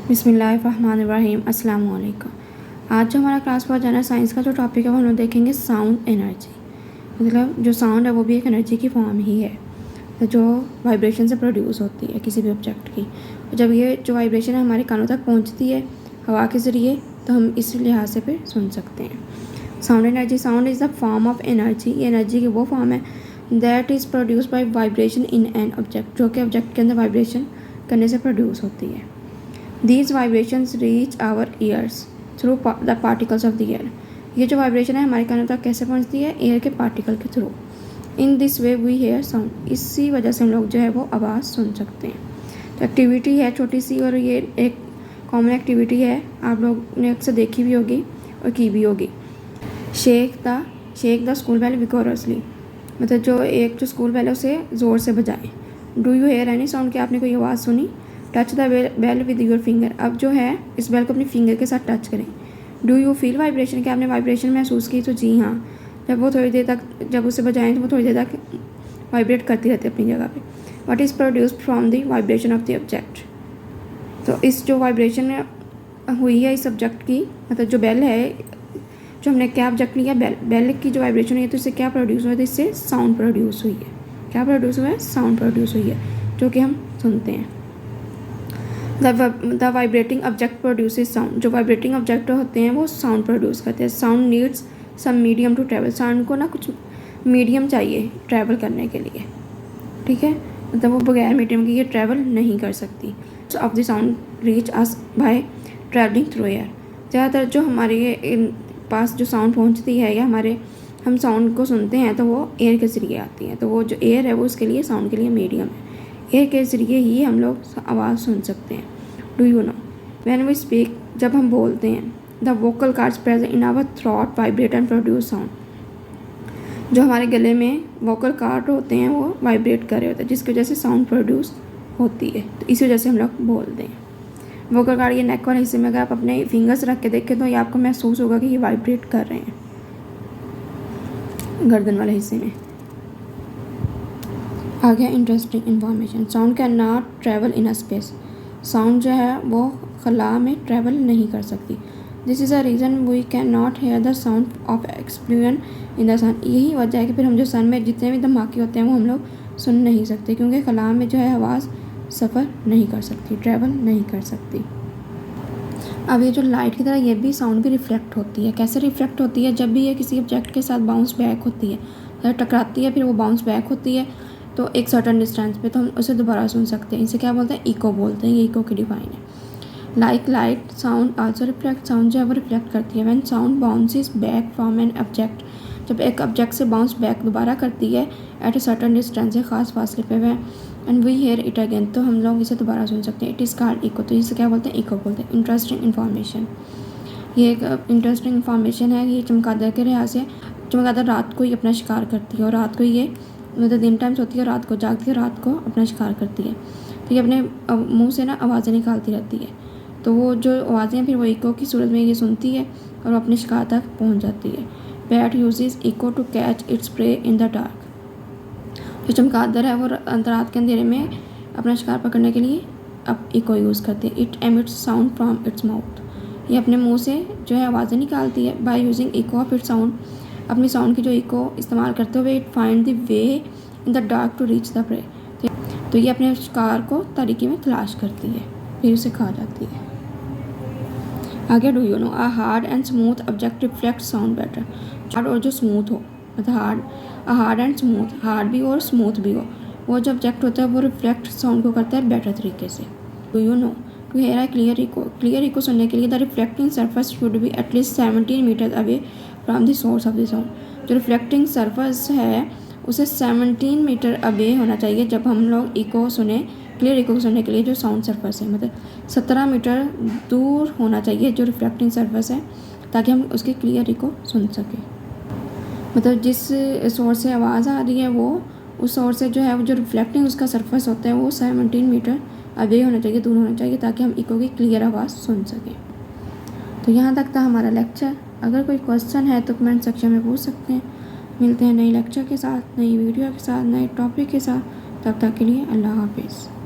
बिस्मिल्लाहिर्रहमानिर्रहीम अस्सलाम वालेकुम। आज जो हमारा क्लास 4 जनरल साइंस का जो टॉपिक है वो हम लोग देखेंगे साउंड एनर्जी। मतलब जो साउंड है वो भी एक एनर्जी की फॉर्म ही है, तो जो वाइब्रेशन से प्रोड्यूस होती है किसी भी ऑब्जेक्ट की। जब ये जो वाइब्रेशन है हमारे कानों तक पहुंचती है हवा के ज़रिए, तो हम इस लिहाज से फिर सुन सकते हैं। Sound energy, sound is the form of energy. ये एनर्जी की वो फॉर्म है that is produce by vibration in an object, जो कि ऑब्जेक्ट के अंदर वाइब्रेशन करने से प्रोड्यूस होती है। These vibrations reach our ears through the particles of the air. ये जो वाइब्रेशन है हमारे कानों तक कैसे पहुंचती है? एयर के पार्टिकल के through. In this way we hear sound. इसी वजह से हम लोग जो है वो आवाज़ सुन सकते हैं। तो एक्टिविटी है छोटी सी, और ये एक कॉमन एक्टिविटी है, आप लोग ने अक्सर देखी भी होगी और की भी होगी। Shake the school bell vigorously, मतलब जो स्कूल बेल है उसे ज़ोर से बजाएं। Do you hear any sound, कि आपने कोई आवाज़ सुनी? Touch the bell with your finger, अब जो है इस बेल को अपनी फिंगर के साथ टच करें। डू यू फील वाइब्रेशन, कि आपने वाइब्रेशन महसूस की? तो जी हाँ, जब उसे बजाएं तो वो थोड़ी देर तक वाइब्रेट करती रहती है अपनी जगह पे। What is produced from the vibration of the object, तो इस जो वाइब्रेशन हुई है इस ऑब्जेक्ट की, मतलब जो बेल है, जो हमने क्या ऑब्जेक्ट लिया, बेल की जो वाइब्रेशन हुई है तो इससे क्या प्रोड्यूस हुआ है? तो इससे साउंड प्रोड्यूस हुई है। क्या प्रोड्यूस हुआ है? साउंड प्रोड्यूस हुई है, जो कि हम सुनते हैं। The vibrating object produces sound, जो वाइब्रेटिंग ऑब्जेक्ट होते हैं वो साउंड प्रोड्यूस करते हैं। Sound needs some medium to travel, sound को ना कुछ मीडियम चाहिए ट्रैवल करने के लिए, ठीक है, मतलब वो बगैर मीडियम के ये ट्रैवल नहीं कर सकती। Of the sound reach us bye travelling through air, ज़्यादातर जो हमारे पास जो साउंड पहुंचती है या हम साउंड को सुनते हैं तो वो एयर के ज़रिए आती है। तो वो जो एयर है वो उसके लिए साउंड के लिए मीडियम है, एयर के ज़रिए ही हम लोग आवाज़ सुन सकते हैं। Do you know when we speak, जब हम बोलते हैं, the vocal cords present in our throat vibrate and produce sound, जो हमारे गले में वोकल कार्ड होते हैं वो वाइब्रेट कर रहे होते हैं, जिसकी वजह से साउंड प्रोड्यूस होती है। तो इसी वजह से हम लोग बोलते हैं। वोकल कार्ड ये नेक वाले हिस्से में, अगर आप अपने फिंगर्स रख के देखें तो ये आपको महसूस होगा कि ये वाइब्रेट कर रहे हैं गर्दन वाले हिस्से में। आ गया interesting information. Sound can not travel in a space, sound जो है वो खला में ट्रैवल नहीं कर सकती। This is a reason we can not hear the sound of explosion in the sun, यही वजह है कि फिर हम जो सन में जितने भी धमाके होते हैं वो हम लोग सुन नहीं सकते, क्योंकि खला में जो है आवाज़ सफ़र नहीं कर सकती, ट्रैवल नहीं कर सकती। अब ये जो लाइट की तरह ये भी साउंड भी रिफ्लेक्ट होती है। कैसे रिफ्लेक्ट होती है? जब भी ये किसी ऑब्जेक्ट के साथ बाउंस बैक होती है, टकराती है, फिर वो बाउंस बैक होती है, तो एक सर्टन डिस्टेंस पे तो हम उसे दोबारा सुन सकते हैं। इसे क्या बोलते हैं? इको बोलते हैं। ये इको की डिफाइन है। Like light sound also reflect, sound जो है वो रिफ्लेक्ट करती है। When sound bounces back from an object, जब एक ऑब्जेक्ट से बाउंस बैक दोबारा करती है एट ए सर्टन डिस्टेंस, से ख़ास फासले पे है, and we hear it again, तो हम लोग इसे दोबारा सुन सकते हैं। इट इज़ कॉल्ड इको, तो इसे क्या बोलते हैं? इको बोलते हैं। इंटरेस्टिंग इन्फॉर्मेशन, ये एक इंटरेस्टिंग इन्फॉर्मेशन है। ये चमगादड़ के लिहाज से, चमगादड़ रात को ही अपना शिकार करती है, और रात को ये मतलब दिन टाइम सोती है, रात को जागती है, रात को अपना शिकार करती है। तो ये अपने मुंह से ना आवाज़ें निकालती रहती है, तो वो जो आवाज़ें हैं फिर वो इको की सूरत में ये सुनती है और वो अपने शिकार तक पहुंच जाती है। Bat uses echo to catch its prey in the dark, जो चमगादड़ है वो रात के अंधेरे में अपना शिकार पकड़ने के लिए अब इको यूज़ करती है। It emits sound from its mouth, ये अपने मुंह से जो है आवाज़ें निकालती है। By using eco of its sound, अपनी साउंड की जो इको इस्तेमाल करते हुए, it find the way in the dark to reach the prey, तो ये अपने शिकार को तारीकी में तलाश करती है, फिर उसे खा जाती है। आगे do you no a hard and smooth object reflect sound better, hard और जो स्मूथ हो, मतलब हार्ड एंड स्मूथ, हार्ड भी हो और स्मूथ भी हो, वो जो ऑब्जेक्ट होता है वो रिफ्लेक्ट साउंड को करता है बेटर तरीके से। Do you know to hear a clear echo सुनने के लिए the reflecting surface should be at least 17 metre away from the source of the sound, जो रिफ्लेक्टिंग सरफेस है उसे 17 मीटर अवे होना चाहिए जब हम लोग इको सुने, क्लियर इको सुनने के लिए जो साउंड सरफेस है, मतलब 17 मीटर दूर होना चाहिए जो रिफ्लेक्टिंग सरफेस है, ताकि हम उसकी क्लियर इको सुन सकें। मतलब जिस सोर्स से आवाज़ आ रही है वो उस सोर्स से जो है वो जो रिफ्लेक्टिंग उसका सरफेस होता है वो 17 मीटर अवे होना चाहिए, दूर होना चाहिए, ताकि हम इको की क्लियर आवाज़ सुन सकें। तो यहाँ तक था हमारा लेक्चर। अगर कोई क्वेश्चन है तो कमेंट सेक्शन में पूछ सकते हैं। मिलते हैं नई लेक्चर के साथ, नई वीडियो के साथ, नए टॉपिक के साथ। तब तक के लिए अल्लाह हाफिज़।